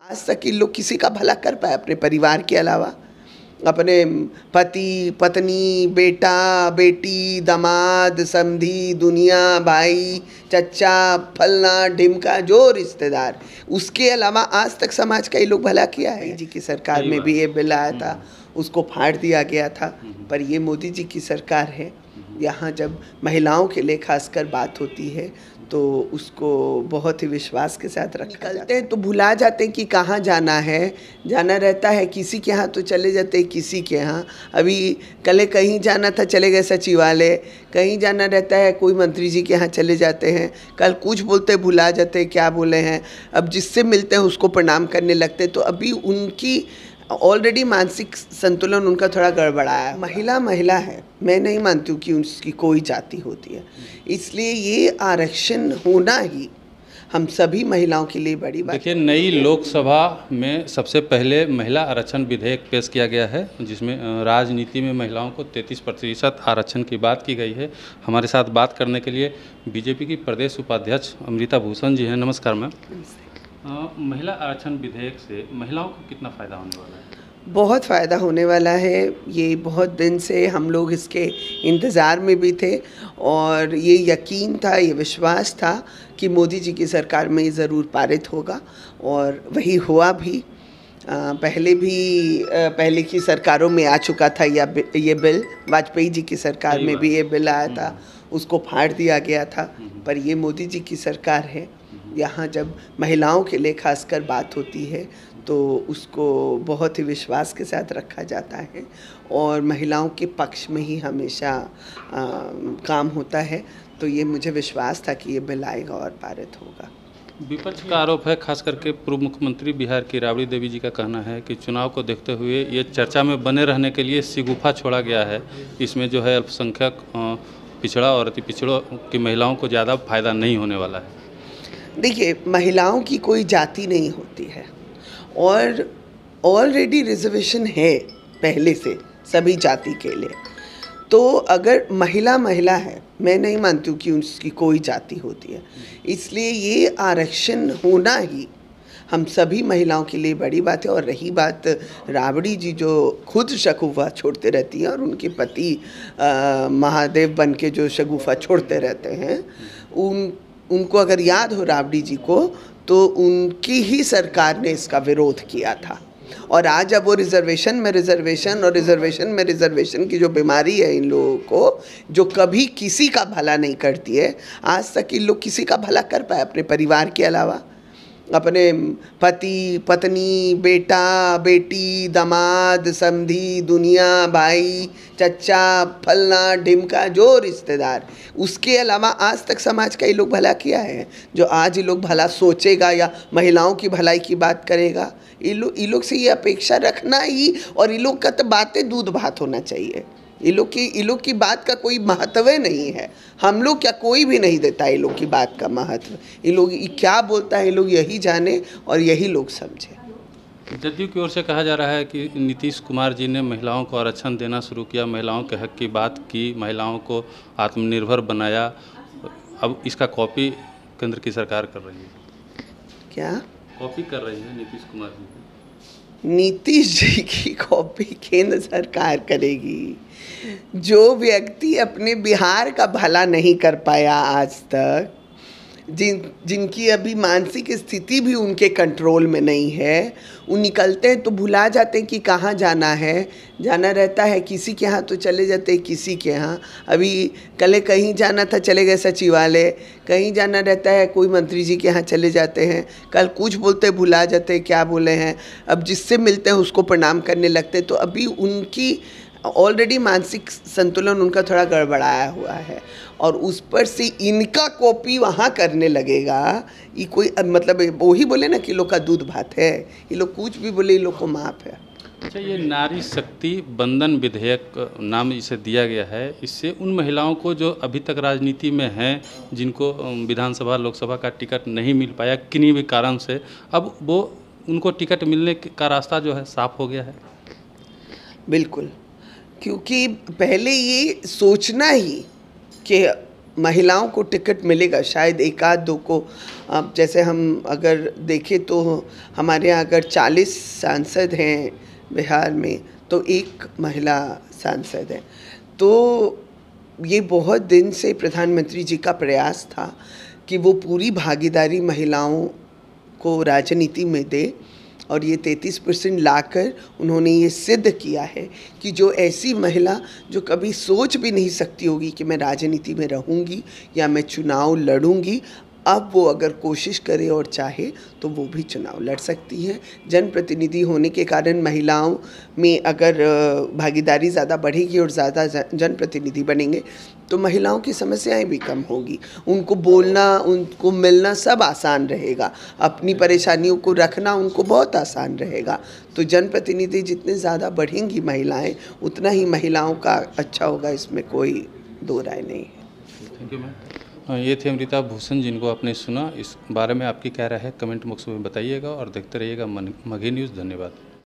आज तक ये लोग किसी का भला कर पाए अपने परिवार के अलावा? अपने पति पत्नी, बेटा बेटी, दामाद, समधी, दुनिया, भाई, चच्चा, फलना ढिमका, जो रिश्तेदार, उसके अलावा आज तक समाज का ये लोग भला किया है? जी की सरकार में भी ये बिल आया था, उसको फाड़ दिया गया था। पर ये मोदी जी की सरकार है, यहाँ जब महिलाओं के लिए खासकर बात होती है तो उसको बहुत ही विश्वास के साथ निकलते हैं तो भुला जाते हैं कि कहाँ जाना है। जाना रहता है किसी के यहाँ तो चले जाते हैं किसी के यहाँ। अभी कल कहीं जाना था, चले गए सचिवालय। कहीं जाना रहता है, कोई मंत्री जी के यहाँ चले जाते हैं। कल कुछ बोलते भुला जाते हैं क्या बोले हैं। अब जिससे मिलते हैं उसको प्रणाम करने लगते हैं। तो अभी उनकी ऑलरेडी मानसिक संतुलन उनका थोड़ा गड़बड़ाया है। महिला महिला है, मैं नहीं मानती हूँ कि उसकी कोई जाति होती है। इसलिए ये आरक्षण होना ही हम सभी महिलाओं के लिए बड़ी बात। देखिए, नई लोकसभा में सबसे पहले महिला आरक्षण विधेयक पेश किया गया है, जिसमें राजनीति में महिलाओं को 33% आरक्षण की बात की गई है। हमारे साथ बात करने के लिए बीजेपी की प्रदेश उपाध्यक्ष अमृता भूषण जी हैं। नमस्कार मैम। महिला आरक्षण विधेयक से महिलाओं को कितना फ़ायदा होने वाला है? बहुत फ़ायदा होने वाला है। ये बहुत दिन से हम लोग इसके इंतज़ार में भी थे और ये यकीन था, ये विश्वास था कि मोदी जी की सरकार में ये ज़रूर पारित होगा और वही हुआ भी। पहले की सरकारों में आ चुका था ये बिल। वाजपेयी जी की सरकार में भी ये बिल आया था, उसको फाड़ दिया गया था। पर ये मोदी जी की सरकार है, यहाँ जब महिलाओं के लिए खासकर बात होती है तो उसको बहुत ही विश्वास के साथ रखा जाता है और महिलाओं के पक्ष में ही हमेशा काम होता है। तो ये मुझे विश्वास था कि ये बिल आएगा और पारित होगा। विपक्ष का आरोप है, खास करके पूर्व मुख्यमंत्री बिहार की राबड़ी देवी जी का कहना है कि चुनाव को देखते हुए ये चर्चा में बने रहने के लिए शगुफा छोड़ा गया है। इसमें जो है अल्पसंख्यक, पिछड़ा और अति पिछड़ों की महिलाओं को ज़्यादा फायदा नहीं होने वाला है। देखिए, महिलाओं की कोई जाति नहीं होती है और ऑलरेडी रिजर्वेशन है पहले से सभी जाति के लिए। तो अगर महिला महिला है, मैं नहीं मानती हूँ कि उसकी कोई जाति होती है। इसलिए ये आरक्षण होना ही हम सभी महिलाओं के लिए बड़ी बात है। और रही बात राबड़ी जी जो खुद शगुफा छोड़ते रहती हैं और उनके पति महादेव बन के जो शगुफा छोड़ते रहते हैं, उनको अगर याद हो राबड़ी जी को, तो उनकी ही सरकार ने इसका विरोध किया था। और आज अब वो रिजर्वेशन में रिजर्वेशन की जो बीमारी है इन लोगों को, जो कभी किसी का भला नहीं करती है। आज तक इन लोग किसी का भला कर पाए अपने परिवार के अलावा? अपने पति पत्नी, बेटा बेटी, दामाद, समधी, दुनिया, भाई, चच्चा, फलना ढिमका, जो रिश्तेदार, उसके अलावा आज तक समाज का ये लोग भला किया है? जो आज ये लोग भला सोचेगा या महिलाओं की भलाई की बात करेगा? ये लोग से ये अपेक्षा रखना ही, और ये लोग का तो बातें दूध भात होना चाहिए। ये लोग की बात का कोई महत्व नहीं है। हम लोग क्या, कोई भी नहीं देता ये लोग की बात का महत्व। ये लोग क्या बोलता है, ये लोग यही जाने और यही लोग समझे। जदयू की ओर से कहा जा रहा है कि नीतीश कुमार जी ने महिलाओं को आरक्षण देना शुरू किया, महिलाओं के हक की बात की, महिलाओं को आत्मनिर्भर बनाया। अब इसका कॉपी केंद्र की सरकार कर रही है। क्या कॉपी कर रही है नीतीश कुमार जी? नीतीश जी की कॉपी केंद्र सरकार करेगी? जो व्यक्ति अपने बिहार का भला नहीं कर पाया आज तक, जिनकी अभी मानसिक स्थिति भी उनके कंट्रोल में नहीं है, वो निकलते हैं तो भुला जाते हैं कि कहाँ जाना है। जाना रहता है किसी के यहाँ तो चले जाते हैं किसी के यहाँ। अभी कल कहीं जाना था, चले गए सचिवालय। कहीं जाना रहता है, कोई मंत्री जी के यहाँ चले जाते हैं। कल कुछ बोलते भुला जाते हैं क्या बोले हैं। अब जिससे मिलते हैं उसको प्रणाम करने लगते हैं। तो अभी उनकी ऑलरेडी मानसिक संतुलन उनका थोड़ा गड़बड़ाया हुआ है और उस पर से इनका कॉपी वहाँ करने लगेगा। ये कोई मतलब वही बोले ना कि लोग का दूध भात है, ये लोग कुछ भी बोले, ये लोग को माफ है। अच्छा, ये नारी शक्ति बंधन विधेयक नाम इसे दिया गया है। इससे उन महिलाओं को जो अभी तक राजनीति में हैं, जिनको विधानसभा लोकसभा का टिकट नहीं मिल पाया किन्हीं भी कारण से, अब वो उनको टिकट मिलने का रास्ता जो है साफ हो गया है। बिल्कुल, क्योंकि पहले ये सोचना ही कि महिलाओं को टिकट मिलेगा, शायद एक आध दो को। अब जैसे हम अगर देखें तो हमारे यहाँ अगर 40 सांसद हैं बिहार में, तो एक महिला सांसद है। तो ये बहुत दिन से प्रधानमंत्री जी का प्रयास था कि वो पूरी भागीदारी महिलाओं को राजनीति में दे, और ये 33% लाकर उन्होंने ये सिद्ध किया है कि जो ऐसी महिला जो कभी सोच भी नहीं सकती होगी कि मैं राजनीति में रहूँगी या मैं चुनाव लड़ूंगी, अब वो अगर कोशिश करे और चाहे तो वो भी चुनाव लड़ सकती हैं। जनप्रतिनिधि होने के कारण महिलाओं में अगर भागीदारी ज़्यादा बढ़ेगी और ज़्यादा जनप्रतिनिधि बनेंगे तो महिलाओं की समस्याएं भी कम होगी, उनको बोलना, उनको मिलना सब आसान रहेगा, अपनी परेशानियों को रखना उनको बहुत आसान रहेगा। तो जनप्रतिनिधि जितने ज़्यादा बढ़ेंगी महिलाएं, उतना ही महिलाओं का अच्छा होगा, इसमें कोई दो राय नहीं है। Thank you ma'am. ये थे अमृता भूषण, जिनको आपने सुना। इस बारे में आपकी क्या राय है कमेंट बॉक्स में बताइएगा और देखते रहिएगा मगही न्यूज़। धन्यवाद।